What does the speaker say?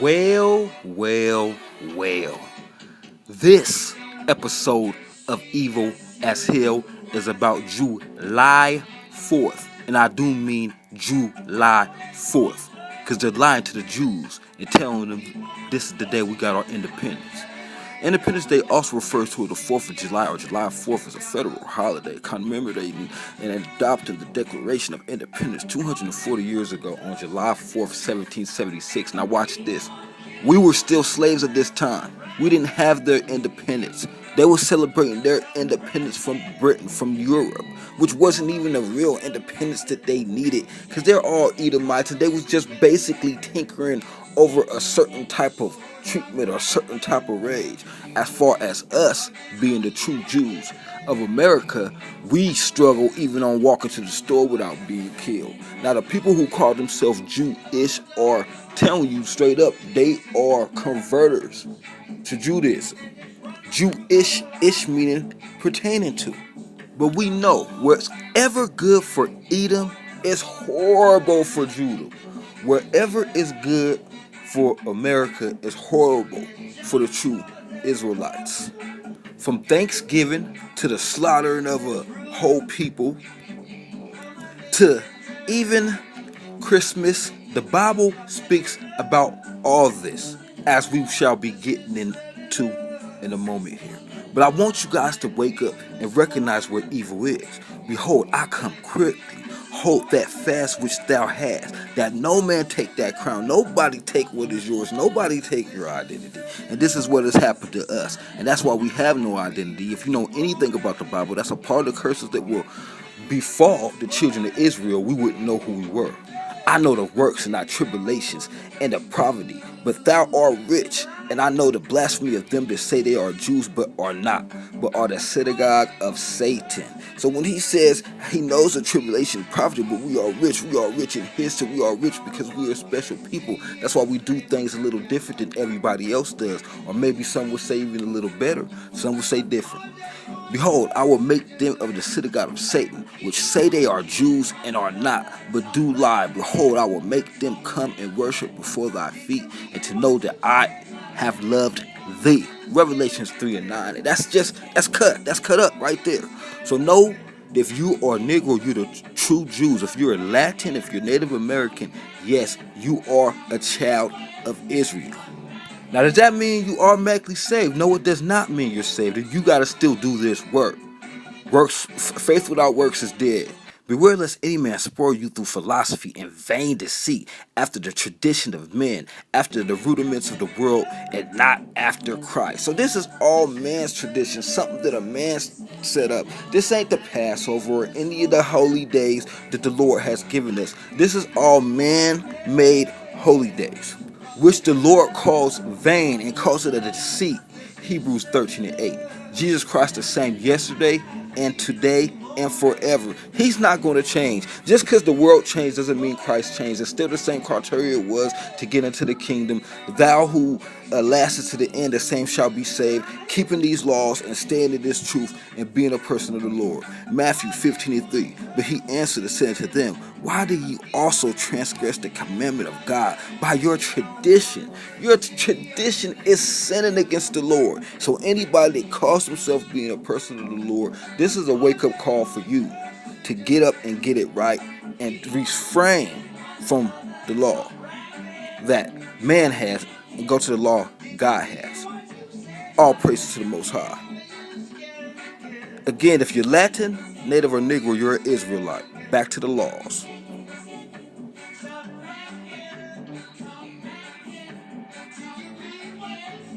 Well. This episode of Evil as Hell is about July 4th. And I do mean July 4th. Because they're lying to the Jews and telling them this is the day we got our independence. Independence Day also refers to the 4th of July or July 4th as a federal holiday commemorating and adopting the Declaration of Independence 240 years ago on July 4th, 1776. Now watch this. We were still slaves at this time. We didn't have their independence. They were celebrating their independence from Britain, from Europe, which wasn't even a real independence that they needed because they're all Edomites and they was just basically tinkering over a certain type of treatment or a certain type of rage. As far as us being the true Jews of America, we struggle even on walking to the store without being killed. Now, the people who call themselves Jewish are telling you straight up they are converters to Judaism. Jewish meaning pertaining to. But we know whatever good for Edom is horrible for Judah. Wherever is good for America is horrible for the true Israelites. From Thanksgiving to the slaughtering of a whole people to even Christmas, the Bible speaks about all this, as we shall be getting into in a moment here. But I want you guys to wake up and recognize where evil is. Behold, I come quickly. Hold that fast which thou hast, that no man take that crown. Nobody take what is yours. Nobody take your identity. And this is what has happened to us. And that's why we have no identity. If you know anything about the Bible, that's a part of the curses that will befall the children of Israel. We wouldn't know who we were. I know the works and thy tribulations and the poverty, but thou art rich. And I know the blasphemy of them that say they are Jews but are not, but are the synagogue of Satan. So when he says he knows the tribulation and poverty, but we are rich in history, we are rich because we are special people. That's why we do things a little different than everybody else does. Or maybe some would say even a little better, some would say different. Behold, I will make them of the synagogue of Satan, which say they are Jews and are not, but do lie. Behold, I will make them come and worship before thy feet, and to know that I have loved thee. Revelations 3:9. And that's cut up right there. So know that if you are Negro, you're the true Jews. If you're Latin, if you're Native American, yes, you are a child of Israel. Now, does that mean you automatically saved? No, it does not mean you're saved. You got to still do this work. Faith without works is dead. Beware lest any man spoil you through philosophy and vain deceit, after the tradition of men, after the rudiments of the world, and not after Christ. So this is all man's tradition, something that a man set up. This ain't the Passover or any of the holy days that the Lord has given us. This is all man-made holy days, which the Lord calls vain and calls it a deceit. Hebrews 13:8. Jesus Christ the same yesterday and today and forever. He's not going to change. Just because the world changed doesn't mean Christ changed. It's still the same criteria it was to get into the kingdom. Thou who lasteth to the end, the same shall be saved, keeping these laws and staying in this truth and being a person of the Lord. Matthew 15:3. But he answered and said to them, why do ye also transgress the commandment of God by your tradition? Your tradition is sinning against the Lord. So anybody that calls himself being a person of the Lord, this is a wake-up call for you to get up and get it right and refrain from the law that man has and go to the law God has. All praises to the Most High. Again, if you're Latin, Native, or Negro, you're an Israelite. Back to the laws.